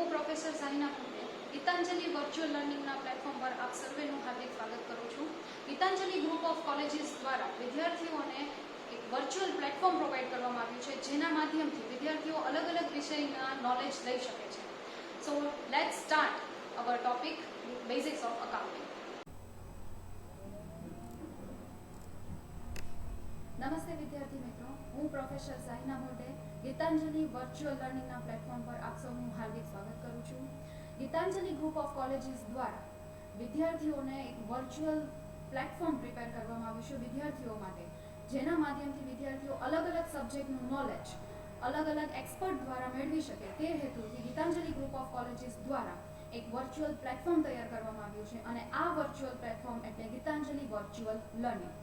હું professor સાહિના પુંડે Gitanjali virtual લર્નિંગના platform પર આપ સર્વેનું હાર્દિક સ્વાગત કરું છું. ગીતાંજલિ ગ્રુપ ઓફ કોલેજીસ દ્વારા વિદ્યાર્થીઓને એક વર્ચ્યુઅલ પ્લેટફોર્મ પ્રોવાઈડ કરવામાં આવ્યું છે, જેના માધ્યમથી વિદ્યાર્થીઓ અલગ અલગ વિષયના નોલેજ લઈ શકે છે. So let's start our topic basics of accounting. નમસ્તે વિદ્યાર્થી મિત્રો, હું પ્રોફેસર સાહિના મોઢે ગીતાંજલિ વર્ચ્યુઅલ લર્નિંગના પ્લેટફોર્મ પર આપ સૌનું હાર્દિક સ્વાગત કરું છું. ગીતાંજલિ ગ્રુપ ઓફ કોલેજીસ દ્વારા વિદ્યાર્થીઓને એક વર્ચ્યુઅલ પ્લેટફોર્મ પ્રિપેર કરવામાં આવ્યું છે વિદ્યાર્થીઓ માટે, જેના માધ્યમથી વિદ્યાર્થીઓ અલગ અલગ સબ્જેક્ટનું નોલેજ અલગ અલગ એક્સપર્ટ દ્વારા મેળવી શકે તે હેતુથી ગીતાંજલિ ગ્રુપ ઓફ કોલેજીસ દ્વારા એક વર્ચ્યુઅલ પ્લેટફોર્મ તૈયાર કરવામાં આવ્યું છે, અને આ વર્ચ્યુઅલ પ્લેટફોર્મ એટલે ગીતાંજલિ વર્ચ્યુઅલ લર્નિંગ.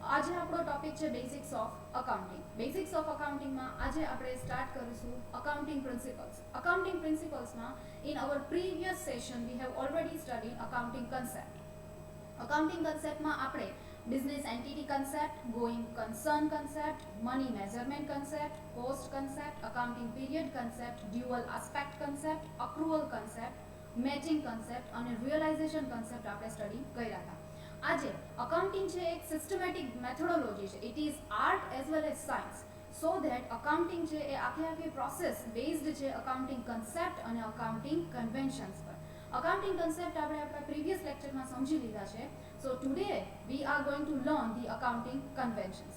આજે આપણો ટોપિક છે basics of accounting. Basics of અકાઉન્ટિંગમાં આજે આપણે સ્ટાર્ટ કરીશું અકાઉન્ટિંગ પ્રિન્સિપલ્સ. અકાઉન્ટિંગ પ્રિન્સિપલ્સમાં in our previous session we have already studied accounting concept. Accounting કન્સેપ્ટમાં આપણે business entity concept, going concern concept, money measurement concept, cost concept, accounting period concept, dual aspect concept, accrual concept, matching concept અને realisation concept આપણે study કર્યા હતા. આજે accounting છે એક systematic methodology છે. It is art as well as science. So that accounting છે એ આખી પ્રોસેસ બેઝડ છે અકાઉન્ટિંગ કન્સેપ્ટ અને અકાઉન્ટિંગ કન્વેન્શન્સ પર. અકાઉન્ટિંગ કન્સેપ્ટ આપણે આપણા પ્રીવિયસ લેક્ચરમાં સમજી લીધા છે. So today we are going to learn the accounting conventions.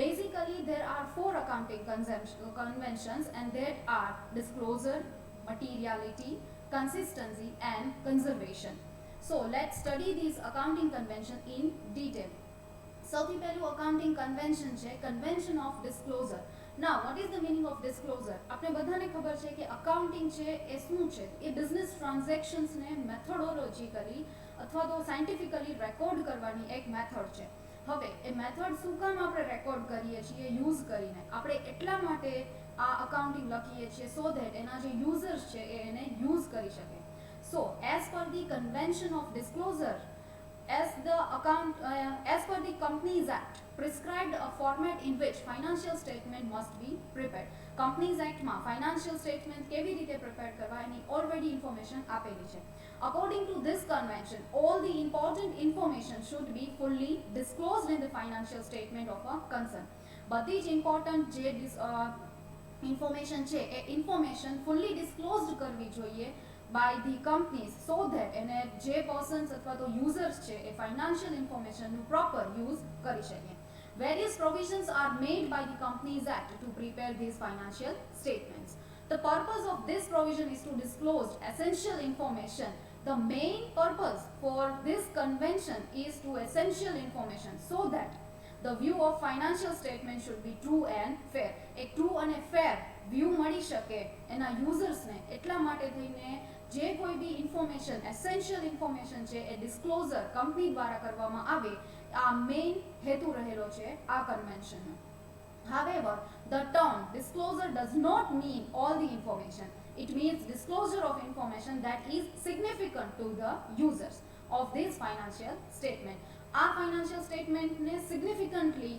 Basically, there are four accounting conventions, and that are disclosure, materiality, consistency, and conservation. So let's study these accounting convention in detail. સૌથી પહેલું accounting convention છે convention of disclosure. Now what is the meaning of disclosure? આપણે બધાને ખબર છે કે accounting છે એ શું છે? એ બિઝનેસ ટ્રાન્ઝેક્શન્સને મેથોડોલોજીકલી અથવા તો સાયન્ટિફિકલી રેકોર્ડ કરવાની એક મેથડ છે. હવે એ મેથડ શું કામ આપણે રેકોર્ડ કરીએ છીએ યુઝ કરીને? આપણે એટલા માટે આ અકાઉન્ટિંગ લખીએ છીએ સો ધેટ એના જે યુઝર્સ છે એ એને યુઝ કરી શકે. So, as per the convention of disclosure, as per the Companies Act, prescribed a format in which financial statement must be prepared. Companies Act માં financial statement કેવી રીતે prepare કરવા એની already information આપેલી છે. According to this convention, all the important information should be fully disclosed in the financial statement of a concern. બધી જ important જે information છે એ information fully disclosed કરવી જોઈએ by the companies, so that એને જે persons અથવા તો users છે એ financial information નું proper use કરી શકે. Various provisions are made by the Companies Act to prepare these financial statements. The purpose of this provision is to disclose essential information. The main purpose for this convention is to essential information, so that the view of financial statement should be true and fair. એક true અને fair view મળી શકે એના યુઝર્સને, એટલા માટે થઈને જે કોઈ બી ઇન્ફોર્મેશન એસેન્શિયલ ઇન્ફોર્મેશન છે એ ડિસ્ક્લોઝર કંપની દ્વારા કરવામાં આવે, આ મેઇન હેતુ રહેલો છે આ કન્વેન્શનનો. However, the term disclosure does not mean all the information. It means disclosure of information that is significant to the users of this financial statement. આ financial statement ને significantly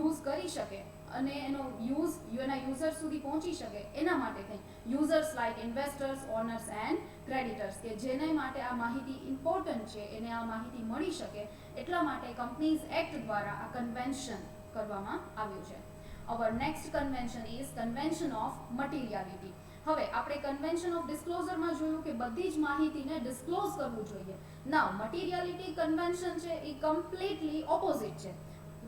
use કરી શકે અને એનો યુઝ એના યુઝર સુધી પહોંચી શકે એના માટે થઈ users like investors, owners and creditors, કે જેને માટે આ માહિતી ઇમ્પોર્ટન્ટ છે એને આ માહિતી મળી શકે એટલા માટે કંપનીઝ એક્ટ દ્વારા આ કન્વેન્શન કરવામાં આવ્યું છે. Our next convention is convention of materiality. હવે આપણે કન્વેન્શન ઓફ ડિસ્ક્લોઝરમાં જોયું કે બધી જ માહિતીને ડિસ્ક્લોઝ કરવું જોઈએ. નાઉ મટીરિયાલિટી કન્વેન્શન છે એ કમ્પ્લીટલી ઓપોઝિટ છે.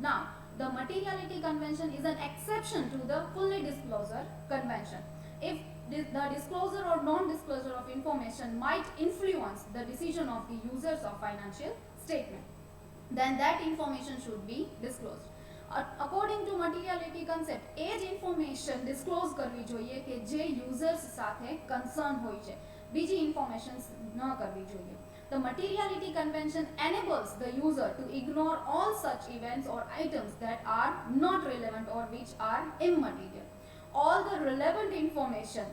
નાઉ the materiality convention is an exception to the fully disclosure convention. If the disclosure or non-disclosure of information might influence the decision of the users of financial statement, then that information should be disclosed. According to materiality concept, એ જ information disclose કરવી જોઈએ કે જે users સાથે concern હોય છે, બીજી information ન કરવી જોઈએ. The materiality convention enables the user to ignore all such events or items that are not relevant or which are immaterial. All the relevant information,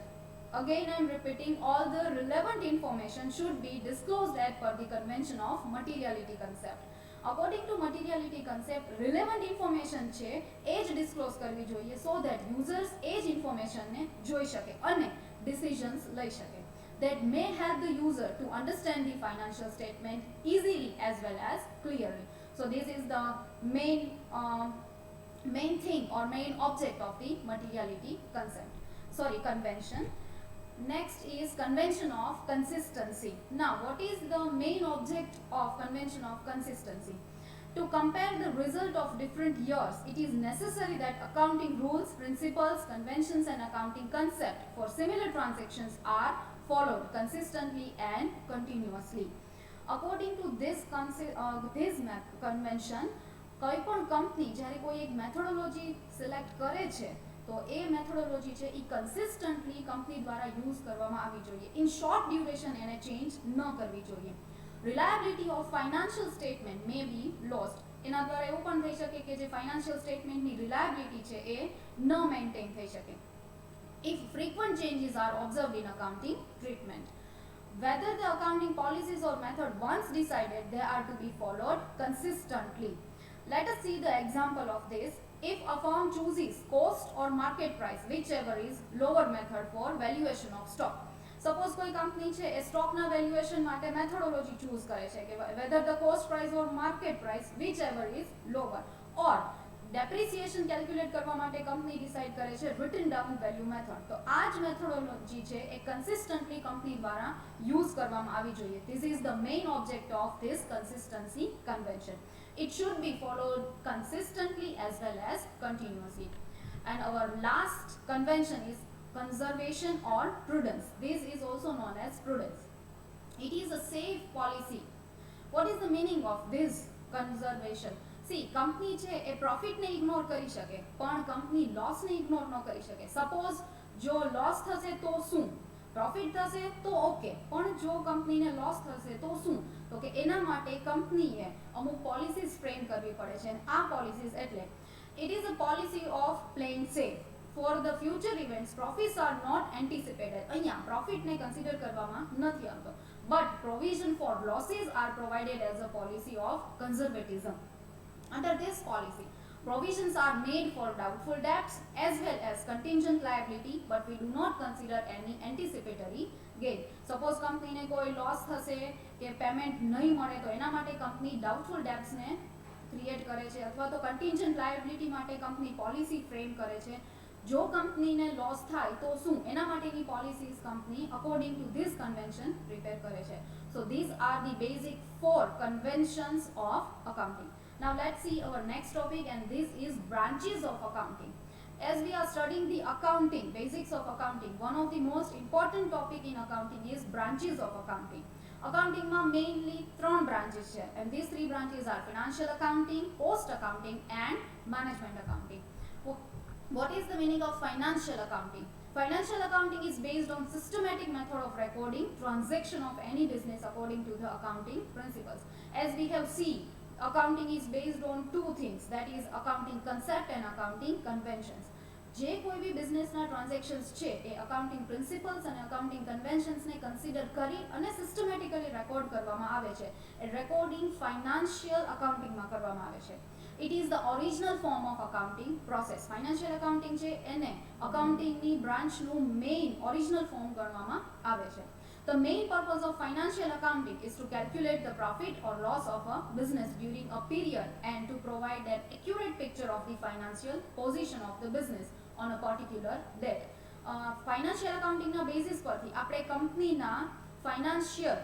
again I am repeating, all the relevant information should be disclosed as per the convention of materiality concept. According to materiality concept, relevant information છે એ જ disclose કરવી જોઈએ so that users એ જ information ને જોઈ શકે અને decisions લઈ શકે. that may help the user to understand the financial statement easily as well as clearly. So this is the main thing or main object of the materiality convention. Next is convention of consistency. Now, what is the main object of convention of consistency? To compare the result of different years, it is necessary that accounting rules, principles, conventions and accounting concept for similar transactions are followed consistently and continuously. According to this convention, કોઈ પણ company જ્યારે કોઈ એક methodology select કરે છે તો એ methodology છે એ કન્સિસ્ટન્ટલી કંપની દ્વારા યુઝ કરવામાં આવવી જોઈએ. ઇન શોર્ટ ડ્યુરેશન એને ચેન્જ ન કરવી જોઈએ. Reliability of financial statement may be lost. એના દ્વારા એવું પણ થઈ શકે કે જે ફાઇનાન્શિયલ સ્ટેટમેન્ટની રિલાયબિલિટી છે એ ન મેન્ટેન થઈ શકે. If frequent changes are observed in accounting treatment, whether the accounting policies or method once decided, they are to be followed consistently. Let us see the example of this. If a firm chooses cost or market price, whichever is lower method for valuation of stock. Suppose કોઈ company છે એ સ્ટોકના valuation માટે methodology choose કરે છે કે whether the cost price or market price whichever is lower, or depreciation calculate કરવા માટે company decide કરે છે રિટન ડાઉન વેલ્યુ મેથડ. તો આ જ મેથોડોલોજી છે એ કન્સિસ્ટન્ટલી કંપની દ્વારા યુઝ કરવામાં આવવી જોઈએ. This is the main object of this consistency convention. It should be followed consistently as well as continuously. And our last convention is conservation or prudence. This is also known as prudence. It is a safe policy. What is the meaning of this conservation? See, company છે એ પ્રોફિટને ignore કરી શકે પણ company લોસને ignore ન કરી શકે. Suppose જો loss થશે તો શું, પ્રોફિટ થશે તો ઓકે, પણ જો કંપનીને લોસ થશે તો શું? તો કે એના માટે કંપનીએ અમુક પોલિસીસ ફ્રેમ કરવી પડે છે. આ પોલિસીસ એટલે it is a policy of playing safe. For the future events profits are not anticipated. અહીંયા પ્રોફિટને કન્સિડર કરવામાં નથી આવતો, but provision for losses are provided as a policy of conservatism. Under this policy, provisions are made for doubtful debts as well as contingent liability, but we do not consider any anticipatory gain. Suppose કંપનીને કોઈ loss થશે કે payment નહીં મળે તો એના માટે company doubtful debts ને ક્રિએટ કરે છે અથવા તો contingent liability માટે કંપની પોલિસી ફ્રેમ કરે છે. જો કંપનીને લોસ થાય તો શું, એના માટેની policies company according to this convention prepare કરે છે. So these are the basic 4 conventions of accounting. Now let's see our next topic, and this is branches of accounting. As we are studying the accounting, basics of accounting, one of the most important topic in accounting is branches of accounting. Accounting માં mainly 3 branches છે, and these 3 branches are financial accounting, post accounting and management accounting. What is the meaning of financial accounting? Financial accounting is based on systematic method of recording transaction of any business according to the accounting principles. As we have seen, accounting is based on 2 things, that is accounting concept and accounting conventions. જે કોઈ બી બિઝનેસના transactions છે એ accounting principles અને accounting કન્વેન્શન્સને consider કરી અને systematically record કરવામાં આવે છે. એ recording financial અકાઉન્ટિંગમાં કરવામાં આવે છે. It is the original form of accounting process. Financial accounting છે એને અકાઉન્ટિંગની બ્રાન્ચનું મેઇન ઓરિજિનલ ફોર્મ ગણવામાં આવે છે. The main purpose of financial accounting is to calculate the profit or loss of a business during a period and to provide an accurate picture of the financial position of the business on a particular date. Financial accounting ના basis પરથી આપણે કંપનીના financial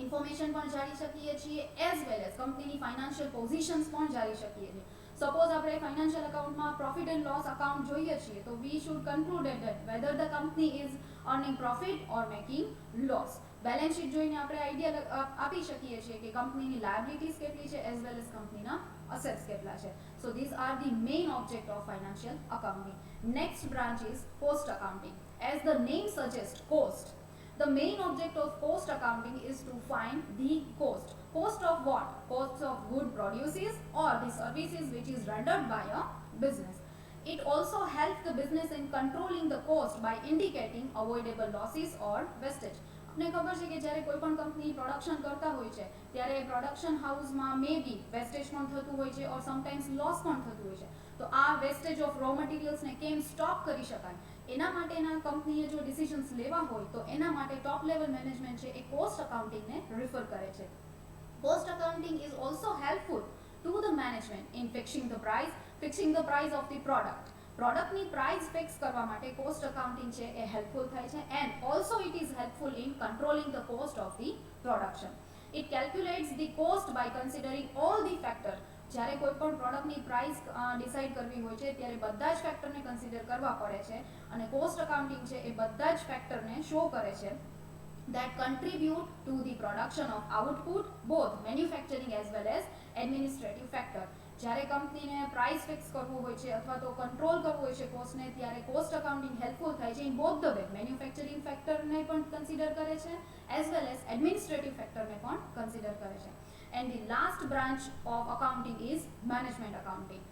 information પણ જાણી શકીએ છીએ as well as કંપનીની financial positions પણ જાણી શકીએ છીએ. સપોઝ આપણે ફાઇનાન્શિયલ અકાઉન્ટમાં પ્રોફિટ એન્ડ લોસ અકાઉન્ટ જોઈએ છીએ તો we should conclude that whether the company is earning profit or making loss. Balance sheet જોઈને આપણે આઈડિયા આપી શકીએ છીએ કે કંપનીની લાયબિલિટીઝ કેટલી છે એઝ વેલ એઝ કંપનીના અસેટ્સ કેટલા છે. So this are the main object of financial accounting. Next branch is post accounting. As the name suggest, cost. The main object of cost accounting is to find the cost. Cost of what? Cost of good produces or the services which is rendered by a business. It also helps the business in controlling the cost by indicating avoidable losses or wastage. આપને ખબર છે કે જ્યારે કોઈ પણ company production કરતા હોય છે ત્યારે પ્રોડક્શન હાઉસમાં મે બી વેસ્ટેજ પણ થતું હોય છે ઓર સમટાઈમ્સ લોસ પણ થતું હોય છે. તો આ વેસ્ટેજ ઓફ રો મટીરિયલ્સને કેમ સ્ટોપ કરી શકાય એના માટેના કંપનીએ જો ડિસિઝન્સ લેવા હોય તો એના માટે ટોપ લેવલ મેનેજમેન્ટ છે એ કોસ્ટ અકાઉન્ટિંગને રિફર કરે છે. Cost accounting is also helpful to the management in fixing the price of the product. પ્રોડક્ટની પ્રાઇસ ફિક્સ કરવા માટે કોસ્ટ અકાઉન્ટિંગ છે એ હેલ્પફુલ થાય છે and also it is helpful in controlling the cost of the production. It calculates the cost by considering all the factor. જ્યારે કોઈ પણ પ્રોડક્ટની પ્રાઇસ ડિસાઇડ કરવી હોય છે ત્યારે બધા જ ફેક્ટરને કન્સિડર કરવા પડે છે અને કોસ્ટ અકાઉન્ટિંગ છે એ બધા જ ફેક્ટરને શો કરે છે that contribute to the production of output, both manufacturing as well as administrative factor. જ્યારે કંપનીને પ્રાઇસ ફિક્સ કરવું હોય છે અથવા તો કંટ્રોલ કરવું હોય છે કોસ્ટને ત્યારે કોસ્ટ અકાઉન્ટિંગ હેલ્પફુલ થાય છે in both the way. Manufacturing ફેક્ટરને પણ કન્સિડર કરે છે એઝ વેલ એઝ એડમિનિસ્ટ્રેટિવ ફેક્ટરને પણ કન્સિડર કરે છે. And the last branch of accounting is management accounting.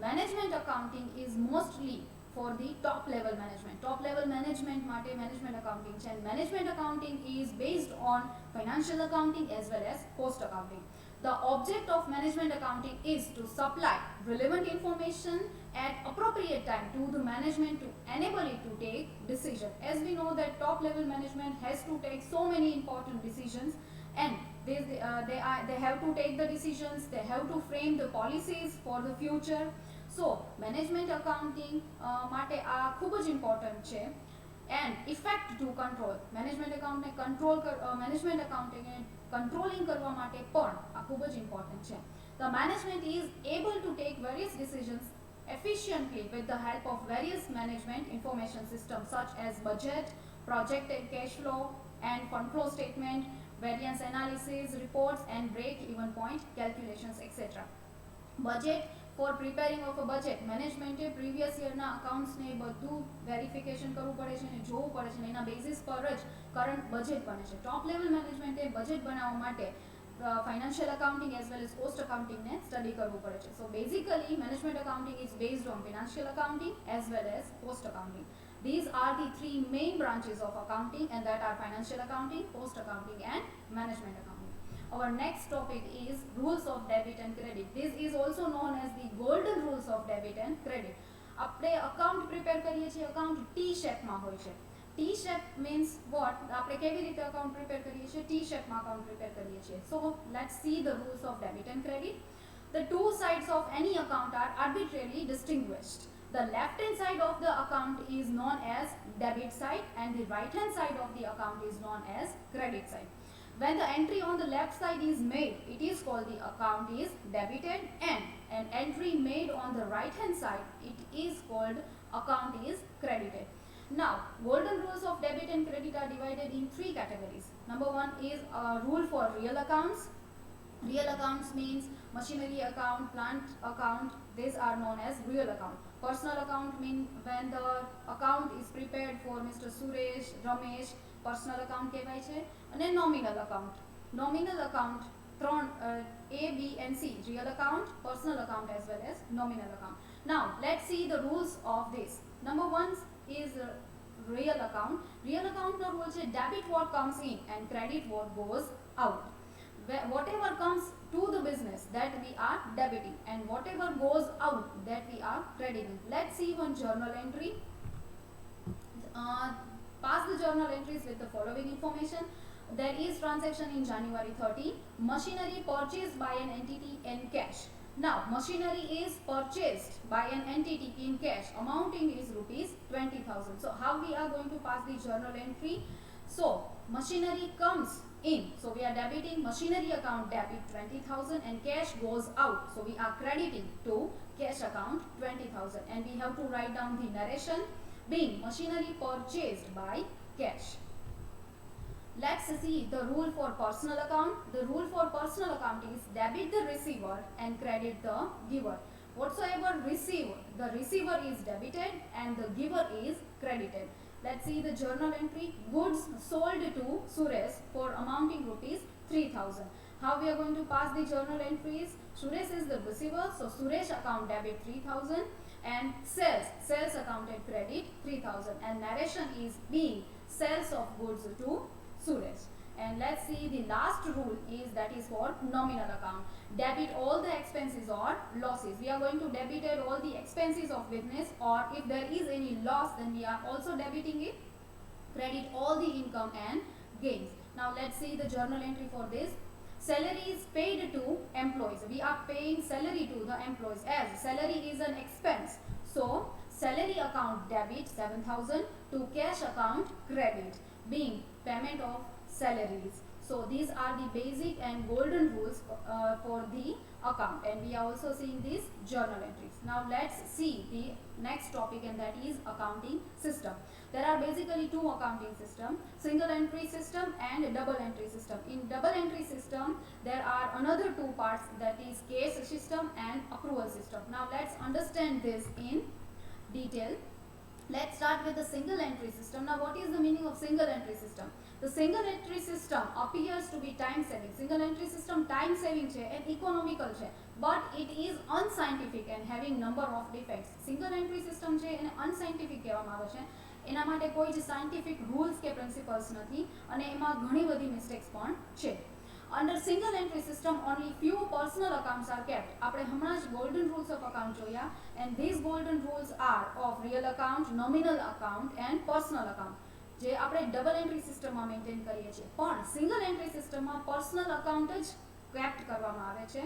Management accounting is mostly for the top level management. Top level management માટે management accounting છે and management accounting is based on financial accounting as well as cost accounting. The object of management accounting is to supply relevant information at appropriate time to the management to enable it to take decision. As we know that top level management has to take so many important decisions and they have to take the decisions, they have to frame the policies for the future. So management accounting માટે આ ખૂબ જ important છે and effect to control. Management અકાઉન્ટને management અકાઉન્ટિંગને controlling કરવા માટે પણ આ ખૂબ જ ઇમ્પોર્ટન્ટ છે. The management is able to take various decisions efficiently with the help of various management information systems such as budget, projected cash flow and fund flow statement, variance analysis, reports and break-even point calculations, etc. Budget for preparing of a budget. મેનેજમેન્ટે previous યરના અકાઉન્ટ્સને બધું verification કરવું પડે છે અને જોવું પડે છે અને એના બેઝિસ પર જ કરંટ બજેટ બને છે. ટોપ લેવલ મેનેજમેન્ટે બજેટ બનાવવા માટે financial accounting as well as cost અકાઉન્ટિંગને સ્ટડી કરવું પડે છે. So basically management accounting is based on financial accounting as well as cost accounting. These are the three main branches of accounting and that are financial accounting, cost accounting and management accounting. Our next topic is rules of debit and credit. This is also known as the golden rules of debit and credit. આપણે account prepare કરીએ છીએ account T શેપમાં હોય છે. T shape means what? આપણે કેવી રીતે account prepare કરીએ છીએ? ટી શેપમાં અકાઉન્ટ પ્રિપેર કરીએ છીએ. So let's see the rules of debit and credit. The two sides of any account are arbitrarily distinguished. The left hand side of the account is known as debit side and the right hand side of the account is known as credit side. When the entry on the left side is made, it is called the account is debited, and an entry made on the right hand side, it is called account is credited. Now, golden rules of debit and credit are divided in three categories. Number one is a rule for real accounts. Real accounts means machinery account, plant account, these are known as real account. Personal account means when the account is prepared for Mr. Suresh, Ramesh, personal account કહેવાય છે. અને nominal account. Nominal account A, B and C, real account, personal account as well as nominal account. Now let's see the rules of this. Number one is real account. Real account no rule છે debit what comes in and credit what goes out. Whatever comes to the business that we are debiting and whatever goes out that we are crediting. Let's see one journal entry. Pass the journal entries with the following information. There is transaction in January 30. Machinery purchased by an entity in cash. Now, machinery is purchased by an entity in cash. Amounting is rupees 20,000. So, how we are going to pass the journal entry? So, machinery comes in. So, we are debiting machinery account debit 20,000 and cash goes out. So, we are crediting to cash account 20,000 and we have to write down the narration being machinery purchased by cash. Let's see the rule for personal account. The rule for personal account is debit the receiver and credit the giver. Whatsoever received, the receiver is debited and the giver is credited. Let's see the journal entry. Goods sold to Suresh for amounting rupees 3,000. How we are going to pass the journal entries? Suresh is the receiver, so Suresh account debit 3,000 and sales accounted credit 3,000 and narration is being sales of goods to Suresh. And let's see, the last rule is that is for nominal account. Debit all the expenses or losses. We are going to debit all the expenses of business, or if there is any loss, then we are also debiting it. Credit all the income and gains. Now let's see the journal entry for this. Salary is paid to employees. We are paying salary to the employees, as salary is an expense. So salary account debit 7,000 to cash account credit, being payment of salaries. So these are the basic and golden rules for the account, and we are also seeing these journal entries. Now let's see the next topic, and that is accounting system. There are basically two accounting systems, single entry system and double entry system. In double entry system, there are another two parts, that is case system and accrual system. Now let's understand this in detail. Let's start with the single entry system. Now what is the meaning of single entry system? The single entry system appears to be time saving. Single entry system time saving છે and economical છે, but it is unscientific and having number of defects. Single entry system છે એને unscientific કહેવામાં આવે છે. એના માટે કોઈ જ સાયન્ટિફિક રૂલ્સ કે પ્રિન્સિપલ્સ નથી અને એમાં ઘણી બધી મિસ્ટેક્સ પણ છે. Under single entry system, only few personal accounts are kept. આપણે હમણાં જ golden rules of account જોયા, and these golden rules are of real account, nominal account and personal account, જે આપણે ડબલ એન્ટ્રી સિસ્ટમમાં મેન્ટેન કરીએ છીએ. પણ સિંગલ એન્ટ્રી સિસ્ટમમાં પર્સનલ અકાઉન્ટ જ કેપ્ટ કરવામાં આવે છે,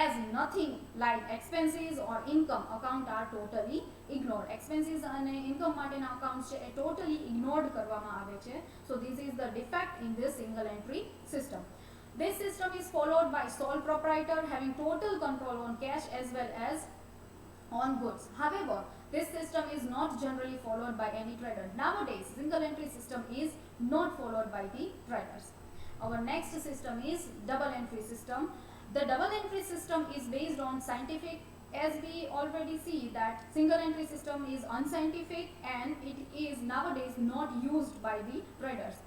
as nothing like expenses or income account are totally ignored. Expenses અને income માટેના accounts છે એ totally ignored કરવામાં આવે છે. So this is the defect in this single entry system. This system is followed by sole proprietor having total control on cash as well as on goods. However, this system is not generally followed by any trader. Nowadays, single entry system is not followed by the traders. Our next system is double entry system. The double entry system is based on scientific, as we already see that single entry system is unscientific and it is nowadays not used by the traders.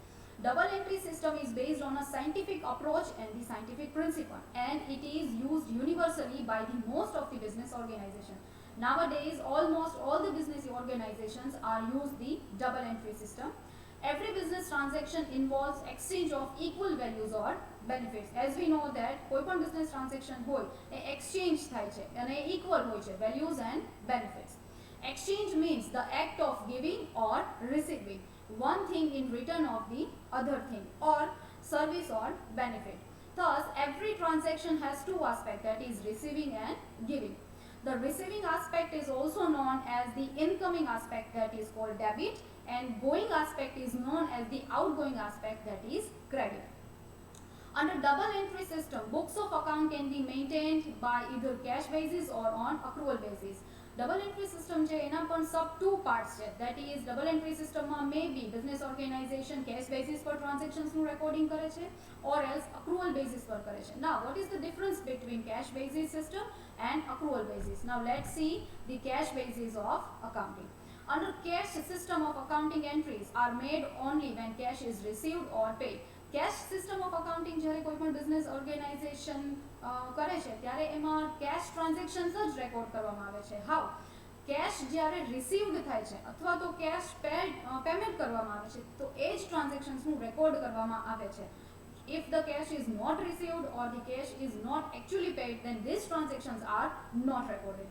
Double entry system is based on a scientific approach and the scientific principle, and it is used universally by the most of the business organization. Nowadays, almost all the business organizations are use the double entry system. Every business transaction involves exchange of equal values or benefits. As we know that કોઈ પણ business transaction હોય એ exchange થાય છે અને equal હોય છે, values and benefits. Exchange means the act of giving or receiving one thing in return of the other thing, or service or benefit. Thus, every transaction has two aspects, that is receiving and giving. The receiving aspect is also known as the incoming aspect, that is called debit, and going aspect is known as the outgoing aspect, that is credit. Under double entry system, books of account can be maintained by either cash basis or on accrual basis. Double entry system છે એના પણ sub two parts છે, that is double entry system માં maybe business organization cash basis પર transactions નું recording કરે છે or else accrual basis પર કરે છે. Now what is the difference between cash basis system and accrual basis? Now let's see the cash basis of accounting. Under cash system of accounting, entries are made only when cash is received or paid. Cash system of accounting જ્યારે કોઈ પણ business organisation કરે છે ત્યારે એમાં cache transactions જ record કરવામાં આવે છે. હાઉ કેશ જ્યારે રિસીવ્ડ થાય છે અથવા તો કેશ પેમેન્ટ કરવામાં આવે છે તો એ જ ટ્રાન્ઝેક્શન્સનું રેકોર્ડ કરવામાં આવે છે. If the cash is not received or the cash is not actually paid, then these transactions are not recorded.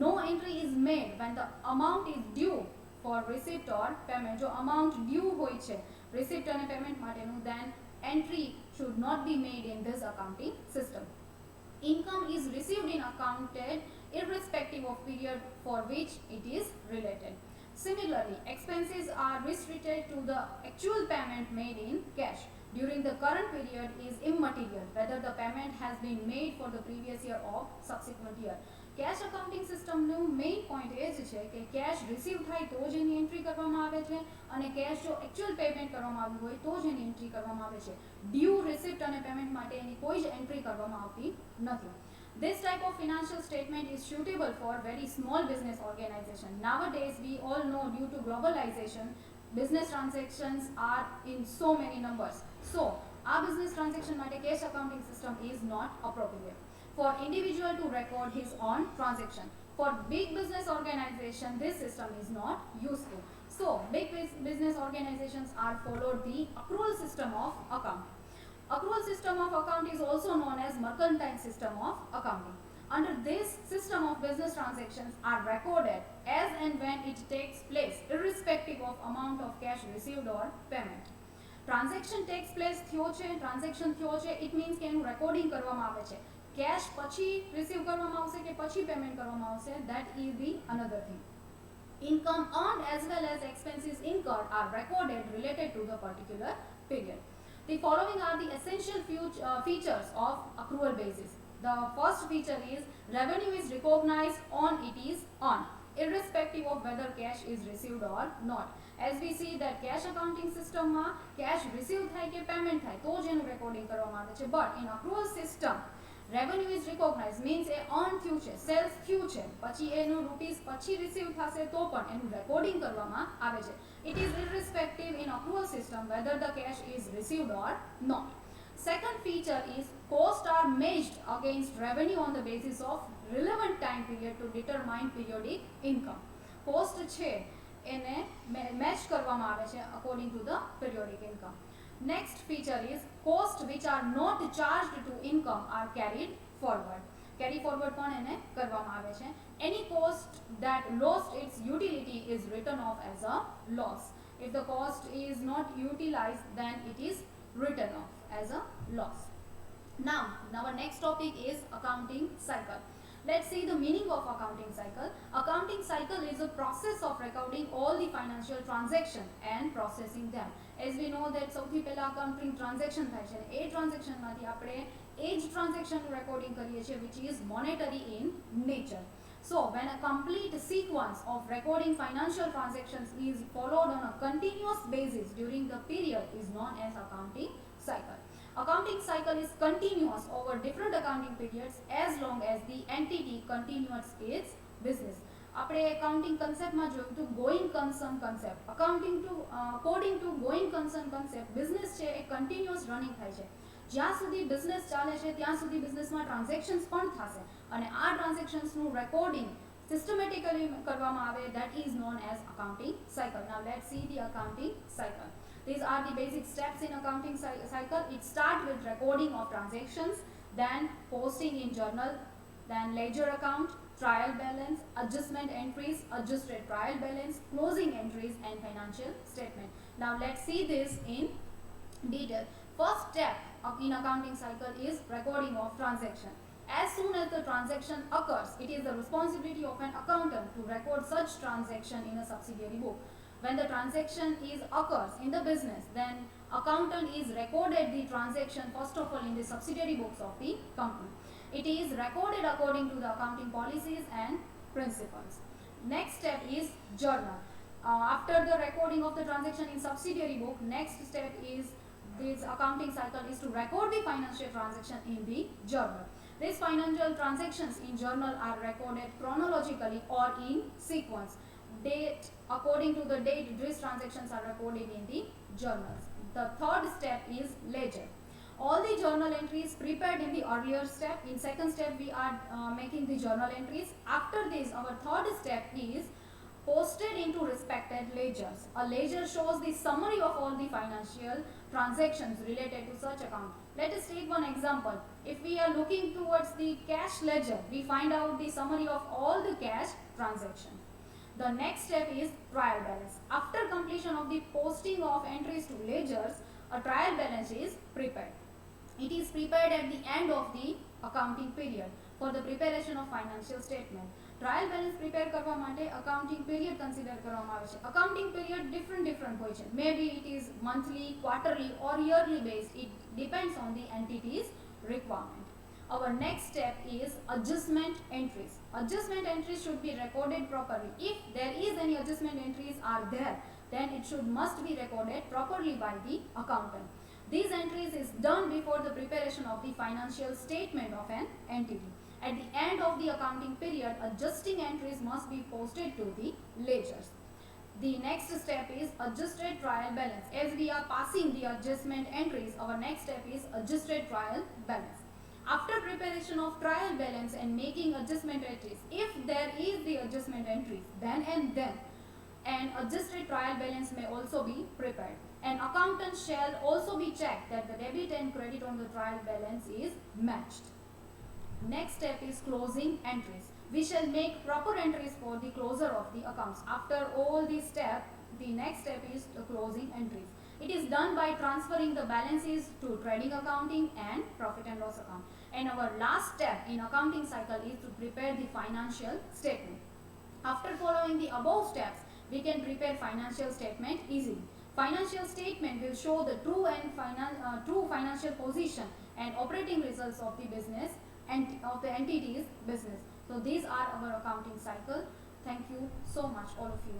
No entry is made when the amount is due for receipt or payment. જો amount due હોય છે receipt and payment માટેનું, then entry should not be made in this accounting system. Income is received in accounted irrespective of period for which it is related. Similarly, expenses are restricted to the actual payment made in cash during the current period is immaterial whether the payment has been made for the previous year or subsequent year. Cash accounting સિસ્ટમનું main point એ જ છે કે cache receive થાય તો જ એની entry કરવામાં આવે છે અને કેશ જો એકચ્યુઅલ પેમેન્ટ કરવામાં આવ્યું હોય તો જ એની એન્ટ્રી કરવામાં આવે છે. ડ્યુ, રિસિપ્ટ અને પેમેન્ટ માટે એની કોઈ જ એન્ટ્રી કરવામાં આવતી નથી. This type of financial statement is suitable for very small business organization. Nowadays, we all know due to globalization, business transactions are in so many numbers. So, our business transaction માટે cash accounting system is not appropriate. For individual to record his own transaction. For big business organization, this system is not useful. So, big business organizations are followed the accrual system of account. Accrual system of account is also known as mercantile system of accounting. Under this system of business transactions are recorded as and when it takes place, irrespective of amount of cash received or payment. Transaction tax place થયો છે, transaction થયો છે, it means કે એનું recording કરવામાં આવે છે. Cache પછી રિસીવ કરવામાં આવશે કે પછી પેમેન્ટ કરવામાં આવશે, that is the another thing. Income earned as well as expenses incurred are recorded related to the particular period. The following are the essential features of accrual basis. The first feature is revenue is recognized on it is earned, irrespective of whether cash is received or not. As we see that cash accounting system માં cash receive થાય કે payment થાય તો જ એનું recording કરવામાં આવે છે. But in accrual system revenue is recognized means A earn થયું છે, sales થયું છે, પછી એનું rupees પછી receive થશે તો પણ એનું recording કરવામાં આવે છે. It is irrespective in accrual system whether the cash is received or not. Second feature is costs are measured against revenue on the basis of relevant time period to determine periodic income. Cost છે એને match કરવામાં આવે છે according to the periodic income. Next feature is cost which are not charged to income are carried forward. Carry forward પણ એને કરવામાં આવે છે. Any cost that lost its utility is written off as a loss. If the cost is not utilized, then it is written off as a loss. Now our next topic is accounting cycle. Let's see the meaning of accounting cycle. Accounting cycle is a process of recording all the financial transactions and processing them. As we know that સૌથી પહેલા accounting transaction થાય છે, એ transaction માંથી આપણે એ જ transaction નું recording કરીએ છીએ, which is monetary in nature. So when a complete sequence of recording financial transactions is followed on a continuous basis during the period is known as accounting cycle. Accounting cycle is continuous over different accounting periods as long as the entity continues its business. આપણે accounting કન્સેપ્ટમાં જોયું હતું going concern concept. Accounting to according to going concern concept business છે એ continuous running થાય છે. જ્યાં સુધી બિઝનેસ ચાલે છે ત્યાં સુધી બિઝનેસમાં ટ્રાન્ઝેક્શન્સ પણ થશે અને આ ટ્રાન્ઝેક્શન્સનું રેકોર્ડિંગ સિસ્ટમેટિકલી કરવામાં આવે, that is known as accounting cycle. Now let's see the accounting cycle. These are the basic steps in accounting cycle. It starts with recording of transactions, then posting in journal, then ledger account, trial balance, adjustment entries, adjusted trial balance, closing entries and financial statement. Now let's see this in detail. First step in accounting cycle is recording of transaction. As soon as the transaction occurs, it is the responsibility of an accountant to record such transaction in a subsidiary book. When the transaction occurs in the business, then accountant is recorded the transaction first of all in the subsidiary books of the company. It is recorded according to the accounting policies and principles. Next step is journal. After the recording of the transaction in subsidiary book, next step is this accounting cycle is to record the financial transaction in the journal. These financial transactions in journal are recorded chronologically or in sequence. Date, according to the date these transactions are recorded in the journals. The third step is ledger. All the journal entries prepared in the earlier step. In second step we are making the journal entries. After this our third step is posted into respected ledgers. A ledger shows the summary of all the financial transactions related to such account. Let us take one example. If we are looking towards the cash ledger, we find out the summary of all the cash transactions. The next step is trial balance. After completion of the posting of entries to ledgers, a trial balance is prepared. It is prepared at the end of the accounting period for the preparation of financial statement. Trial balance prepare કરવા માટે accounting period consider કરવામાં આવે છે. Accounting period different હોય છે. Maybe it is monthly, quarterly or yearly based. It depends on the entity's requirement. Our next step is adjustment entries. Adjustment entries should be recorded properly. If there is any adjustment entries are there, then it must be recorded properly by the accountant. These entries is done before the preparation of the financial statement of an entity. At the end of the accounting period, adjusting entries must be posted to the ledgers. The next step is adjusted trial balance. As we are passing the adjustment entries, our next step is adjusted trial balance. After preparation of trial balance and making adjustment entries, if there is the adjustment entries, then and then an adjusted trial balance may also be prepared. An accountant shall also be checked that the debit and credit on the trial balance is matched. Next step is closing entries. We shall make proper entries for the closure of the accounts. After all these steps, the next step is the closing entries. It is done by transferring the balances to trading accounting and profit and loss account. And our last step in accounting cycle is to prepare the financial statement. After following the above steps, we can prepare financial statement easily. Financial statement will show the true financial position and operating results of the business and of the entity's business. So these are our accounting cycle. Thank you so much, all of you.